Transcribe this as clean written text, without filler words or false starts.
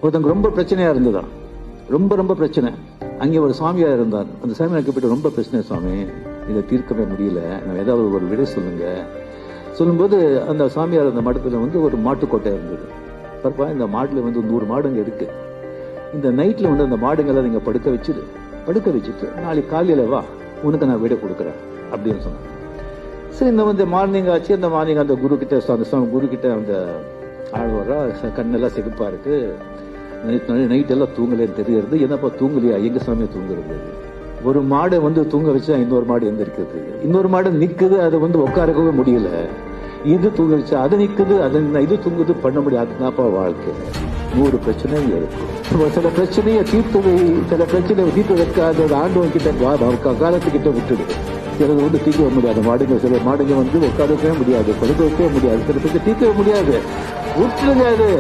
ஒருத்தங்க ரொம்ப பிரச்சனையா இருந்ததான், ரொம்ப ரொம்ப பிரச்சனை. அங்கே ஒரு சாமியா இருந்தார். அந்த சாமியார் கேட்டு ரொம்ப பிரச்சனை சுவாமி, இதை தீர்க்கவே முடியல, நான் ஏதாவது ஒரு விடை சொல்லுங்க. சொல்லும்போது அந்த சாமியார் அந்த மடத்துல ஒரு மாட்டுக்கோட்டை இருந்தது. பரப்பா இந்த மாட்டுல 100 மாடுங்க இருக்கு. இந்த நைட்ல அந்த மாடுங்களை நீங்க படுக்க வச்சுட்டு நாளைக்கு காலையில வா, உனக்கு நான் விடை கொடுக்குறேன் அப்படின்னு சொன்னேன். சரி, இந்த மார்னிங் ஆச்சு. அந்த மார்னிங் அந்த குரு கிட்ட அந்த ஆழ்வாரா கண்ணெல்லாம் சிகப்பா இருக்கு. நைட் எல்லாம் தூங்கலேன்னு தெரியறது. என்னப்பா தூங்கலையா? எங்க சாமியை தூங்குறது? ஒரு மாடை தூங்க வச்சா இன்னொரு மாடு எந்திரிக்கிறது, இன்னொரு மாடு நிக்குது, அதை உட்காரவே முடியல. இது தூங்க வச்சா அது நிக்குது, இது தூங்குது, பண்ண முடியாது. அதுதான்ப்பா வாழ்க்கை. 100 பிரச்சனை இருக்கும். சில பிரச்சனையை தீர்த்து வைக்காத ஆண்டவன் கிட்ட காலத்துக்கிட்ட விட்டுடு. சிலது தீர்க்க முடியாது மாடுங்க. சில மாடுங்க உட்காரவே முடியாது, படுக்க வைக்கவே முடியாது. சில பிரச்சனை தீர்க்கவே முடியாது, விட்டுருங்க அது.